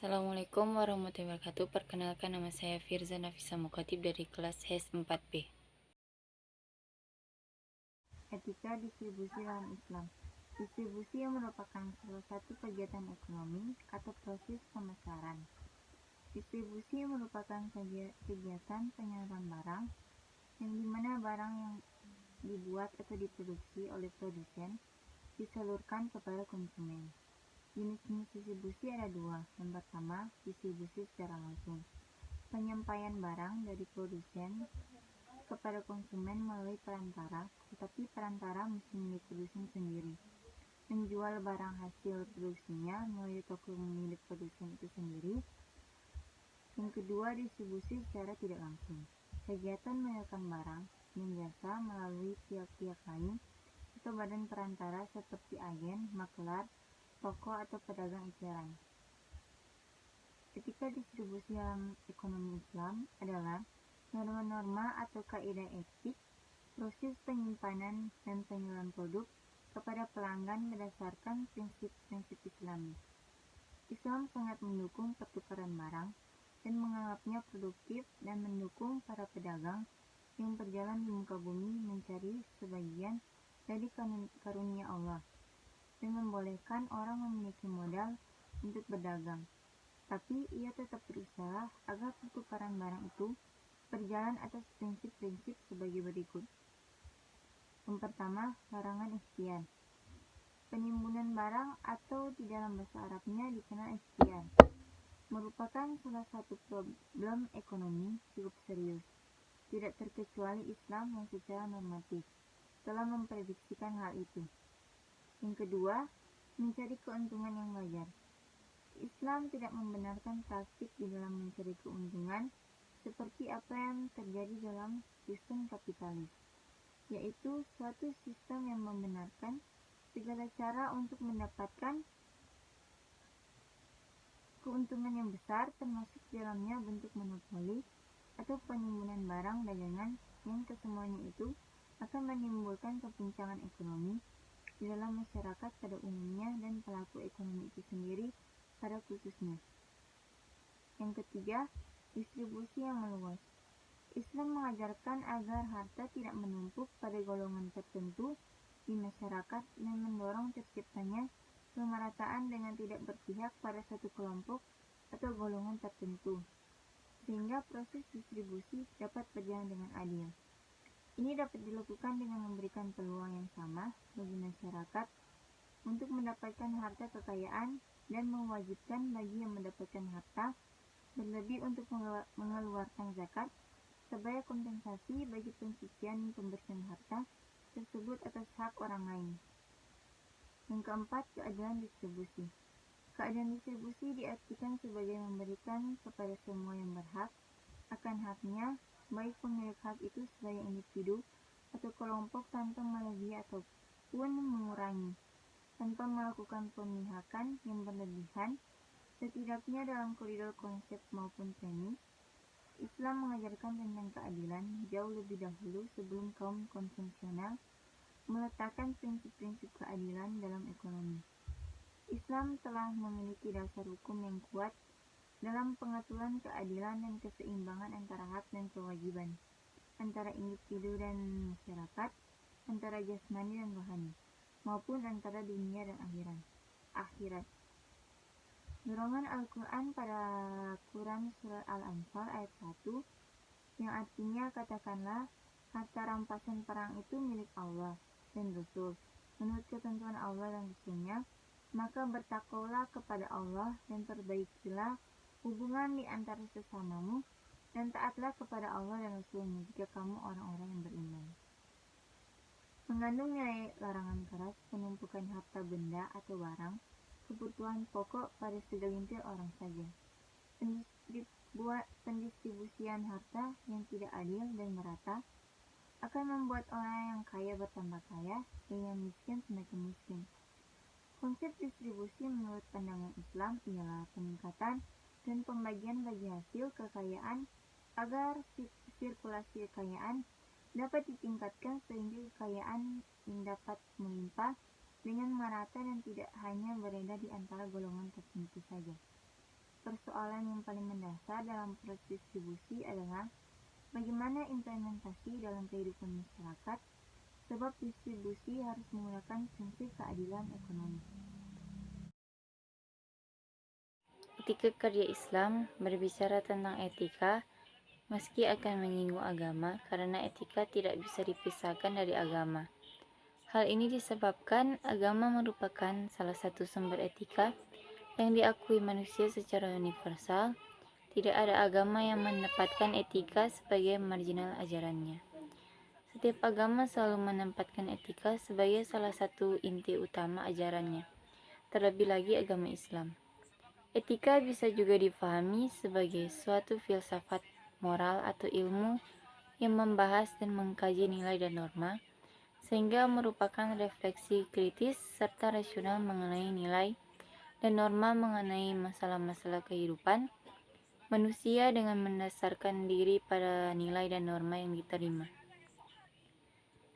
Assalamualaikum warahmatullahi wabarakatuh. Perkenalkan, nama saya Firza Nafisa Mukhatib dari kelas HES 4B. Etika distribusi dalam Islam. Distribusi yang merupakan salah satu kegiatan ekonomi atau proses pemasaran. Distribusi merupakan kegiatan penyaluran barang yang dimana barang yang dibuat atau diproduksi oleh produsen disalurkan kepada konsumen. Jenis-jenis distribusi ada dua. Yang pertama, distribusi secara langsung. Penyampaian barang dari produsen kepada konsumen melalui perantara, tetapi perantara mesti milik produsen sendiri. Menjual barang hasil produksinya melalui toko milik produsen itu sendiri. Yang kedua, distribusi secara tidak langsung. Kegiatan menyalurkan barang dan jasa melalui pihak-pihak lain atau badan perantara seperti agen, makelar, toko atau pedagang eceran. Etika distribusi dalam ekonomi Islam adalah norma-norma atau kaidah etik proses penyimpanan dan penyaluran produk kepada pelanggan berdasarkan prinsip-prinsip Islami. Islam sangat mendukung pertukaran barang dan menganggapnya produktif dan mendukung para pedagang yang berjalan di muka bumi mencari sebagian dari karunia Allah dan membolehkan orang memiliki modal untuk berdagang. Tapi ia tetap berusaha agar pertukaran barang itu berjalan atas prinsip-prinsip sebagai berikut. Yang pertama, larangan ikhtiar. Penimbunan barang atau di dalam bahasa Arabnya dikenal ikhtiar merupakan salah satu problem ekonomi cukup serius. Tidak terkecuali Islam yang secara normatif telah memprediksikan hal itu. Yang kedua, mencari keuntungan yang wajar. Islam tidak membenarkan praktik di dalam mencari keuntungan seperti apa yang terjadi dalam sistem kapitalis, yaitu suatu sistem yang membenarkan segala cara untuk mendapatkan keuntungan yang besar, termasuk dalamnya bentuk monopoli atau penimbunan barang dagangan yang kesemuanya itu akan menimbulkan kepincangan ekonomi di dalam masyarakat pada umumnya dan pelaku ekonomi itu sendiri pada khususnya. Yang ketiga, distribusi yang meluas. Islam mengajarkan agar harta tidak menumpuk pada golongan tertentu di masyarakat dan mendorong terciptanya pemerataan dengan tidak berpihak pada satu kelompok atau golongan tertentu, sehingga proses distribusi dapat berjalan dengan adil. Ini dapat dilakukan dengan memberikan peluang yang sama bagi masyarakat untuk mendapatkan harta kekayaan dan mewajibkan bagi yang mendapatkan harta berlebih untuk mengeluarkan zakat sebagai kompensasi bagi pensucian dan pembersihan harta tersebut atas hak orang lain. Yang keempat, keadilan distribusi. Keadilan distribusi diartikan sebagai memberikan kepada semua yang berhak akan haknya, baik pemilik hak itu sebagai individu atau kelompok tanpa melebihi ataupun mengurangi, tanpa melakukan pemihakan yang berlebihan, setidaknya dalam koridor konsep maupun premis. Islam mengajarkan tentang keadilan jauh lebih dahulu sebelum kaum konvensional meletakkan prinsip-prinsip keadilan dalam ekonomi. Islam telah memiliki dasar hukum yang kuat dalam pengaturan keadilan dan keseimbangan antara hak dan kewajiban, antara individu dan masyarakat, antara jasmani dan rohani, maupun antara dunia dan akhirat. Dorongan Al-Quran pada Quran Surat Al-Anfal ayat 1 yang artinya katakanlah harta rampasan perang itu milik Allah dan Rasul menurut ketentuan Allah dan Rasulnya, maka bertakwalah kepada Allah dan perbaikilah hubungan di antara sesamamu dan taatlah kepada Allah dan Rasulnya jika kamu orang-orang yang beriman. Mengandung nilai larangan keras penumpukan harta benda atau barang kebutuhan pokok pada segelintir orang saja. Pendistribusian harta yang tidak adil dan merata akan membuat orang yang kaya bertambah kaya dan yang miskin semakin miskin. Konsep distribusi menurut pandangan Islam ialah peningkatan dan pembagian bagi hasil kekayaan agar sirkulasi kekayaan dapat ditingkatkan sehingga kekayaan yang dapat melimpah dengan merata dan tidak hanya beredar di antara golongan tertentu saja. persoalan yang paling mendasar dalam proses distribusi adalah bagaimana implementasi dalam kehidupan masyarakat, sebab distribusi harus menggunakan prinsip keadilan ekonomi. Etika kerja Islam berbicara tentang etika, meski akan menyinggung agama, karena etika tidak bisa dipisahkan dari agama. Hal ini disebabkan agama merupakan salah satu sumber etika yang diakui manusia secara universal. Tidak ada agama yang menempatkan etika sebagai marginal ajarannya. Setiap agama selalu menempatkan etika sebagai salah satu inti utama ajarannya, terlebih lagi agama Islam. Etika bisa juga difahami sebagai suatu filsafat moral atau ilmu yang membahas dan mengkaji nilai dan norma, sehingga merupakan refleksi kritis serta rasional mengenai nilai dan norma mengenai masalah-masalah kehidupan manusia dengan mendasarkan diri pada nilai dan norma yang diterima.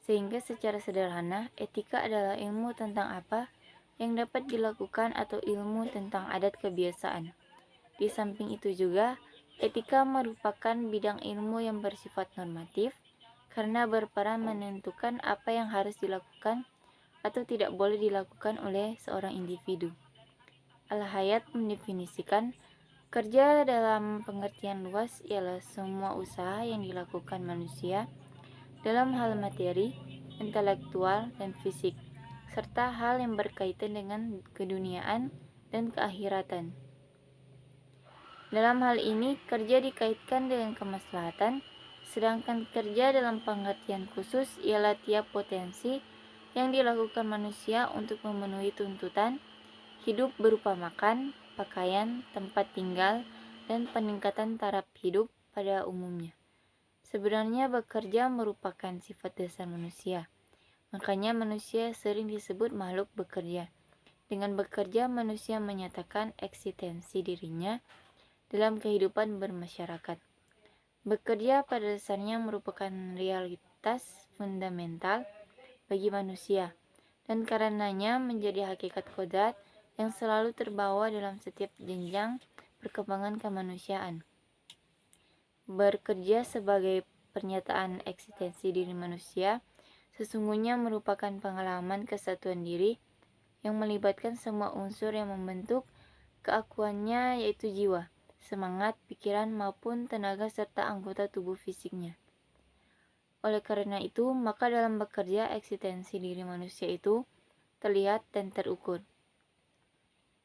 Sehingga secara sederhana, etika adalah ilmu tentang apa yang dapat dilakukan atau ilmu tentang adat kebiasaan. Di samping itu juga, etika merupakan bidang ilmu yang bersifat normatif karena berperan menentukan apa yang harus dilakukan atau tidak boleh dilakukan oleh seorang individu. Al-Hayat mendefinisikan kerja dalam pengertian luas ialah semua usaha yang dilakukan manusia dalam hal materi, intelektual, dan fisik, serta hal yang berkaitan dengan keduniaan dan keakhiratan. Dalam hal ini, kerja dikaitkan dengan kemaslahatan, sedangkan kerja dalam pengertian khusus ialah tiap potensi yang dilakukan manusia untuk memenuhi tuntutan hidup berupa makan, pakaian, tempat tinggal, dan peningkatan taraf hidup pada umumnya. Sebenarnya bekerja merupakan sifat dasar manusia. Makanya manusia sering disebut makhluk bekerja. Dengan bekerja, manusia menyatakan eksistensi dirinya dalam kehidupan bermasyarakat. Bekerja pada dasarnya merupakan realitas fundamental bagi manusia, dan karenanya menjadi hakikat kodrat yang selalu terbawa dalam setiap jenjang perkembangan kemanusiaan. Bekerja sebagai pernyataan eksistensi diri manusia sesungguhnya merupakan pengalaman kesatuan diri yang melibatkan semua unsur yang membentuk keakuannya, yaitu jiwa, semangat, pikiran, maupun tenaga serta anggota tubuh fisiknya. Oleh karena itu, maka dalam bekerja eksistensi diri manusia itu terlihat dan terukur.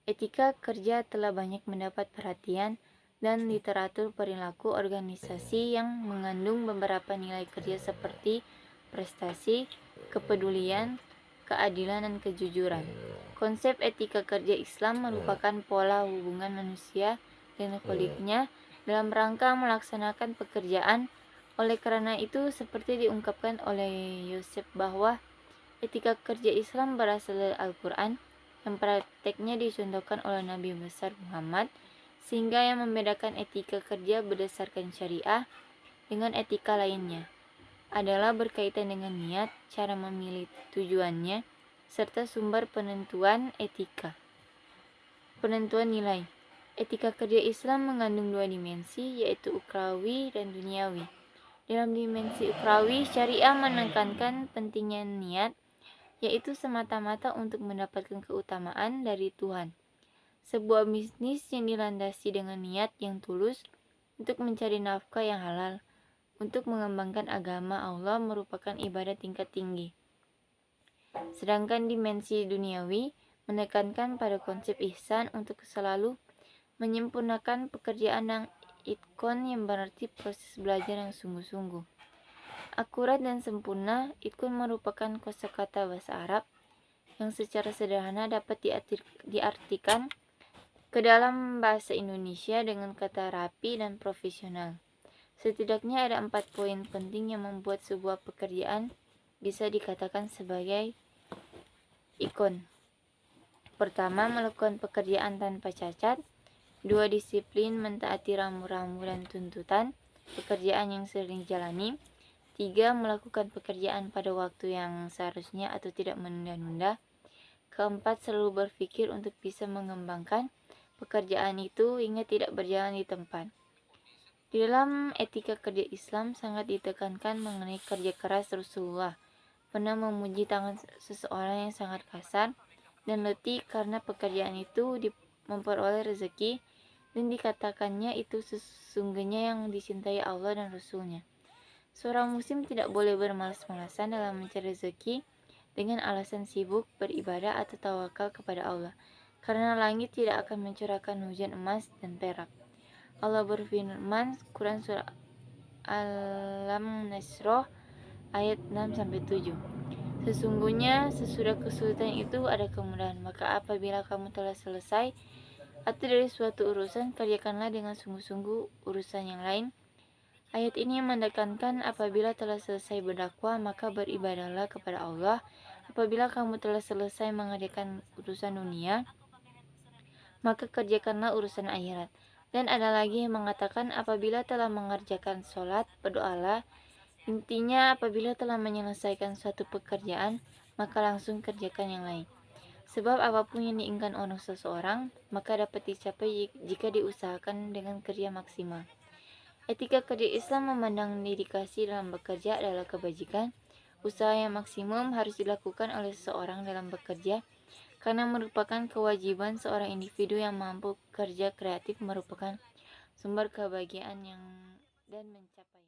Etika kerja telah banyak mendapat perhatian dan literatur perilaku organisasi yang mengandung beberapa nilai kerja seperti prestasi, kepedulian, keadilan, dan kejujuran. Konsep etika kerja Islam merupakan pola hubungan manusia dengan kholiknya dalam rangka melaksanakan pekerjaan. Oleh karena itu, seperti diungkapkan oleh Yosef bahwa etika kerja Islam berasal dari Al-Quran, yang prakteknya dicontohkan oleh Nabi besar Muhammad, sehingga yang membedakan etika kerja berdasarkan syariah dengan etika lainnya adalah berkaitan dengan niat, cara memilih tujuannya, serta sumber penentuan etika. Penentuan nilai. Etika kerja Islam mengandung dua dimensi, yaitu ukrawi dan duniawi. Dalam dimensi ukrawi, syariah menekankan pentingnya niat, yaitu semata-mata untuk mendapatkan keutamaan dari Tuhan. Sebuah bisnis yang dilandasi dengan niat yang tulus untuk mencari nafkah yang halal, untuk mengembangkan agama Allah merupakan ibadah tingkat tinggi. Sedangkan dimensi duniawi menekankan pada konsep ihsan untuk selalu menyempurnakan pekerjaan yang itkon, yang berarti proses belajar yang sungguh-sungguh. Akurat dan sempurna, itkun merupakan kosakata bahasa Arab yang secara sederhana dapat diartikan ke dalam bahasa Indonesia dengan kata rapi dan profesional. Setidaknya ada 4 poin penting yang membuat sebuah pekerjaan bisa dikatakan sebagai ikon. Pertama, melakukan pekerjaan tanpa cacat. 2, disiplin mentaati rambu-rambu dan tuntutan pekerjaan yang sering dijalani. 3, melakukan pekerjaan pada waktu yang seharusnya atau tidak menunda-nunda. 4, selalu berpikir untuk bisa mengembangkan pekerjaan itu hingga tidak berjalan di tempat. Di dalam etika kerja Islam sangat ditekankan mengenai kerja keras. Rasulullah pernah memuji tangan seseorang yang sangat kasar dan letih karena pekerjaan itu memperoleh rezeki, dan dikatakannya itu sesungguhnya yang dicintai Allah dan Rasulnya. Seorang muslim tidak boleh bermalas-malasan dalam mencari rezeki dengan alasan sibuk beribadah atau tawakal kepada Allah, karena langit tidak akan mencurahkan hujan emas dan perak. Allah berfirman, Quran surah Al-Nasr ayat 6-7. Sesungguhnya sesudah kesulitan itu ada kemudahan, maka apabila kamu telah selesai atau dari suatu urusan, kerjakanlah dengan sungguh-sungguh urusan yang lain. Ayat ini menekankan apabila telah selesai berdakwah, maka beribadahlah kepada Allah. Apabila kamu telah selesai mengerjakan urusan dunia, maka kerjakanlah urusan akhirat. Dan ada lagi yang mengatakan apabila telah mengerjakan sholat, berdoalah. Intinya apabila telah menyelesaikan suatu pekerjaan, maka langsung kerjakan yang lain. Sebab apapun yang diinginkan oleh seseorang, maka dapat dicapai jika diusahakan dengan kerja maksimal. Etika kerja Islam memandang dedikasi dalam bekerja adalah kebajikan. Usaha yang maksimum harus dilakukan oleh seseorang dalam bekerja, karena merupakan kewajiban seorang individu yang mampu kerja kreatif merupakan sumber kebahagiaan dan mencapai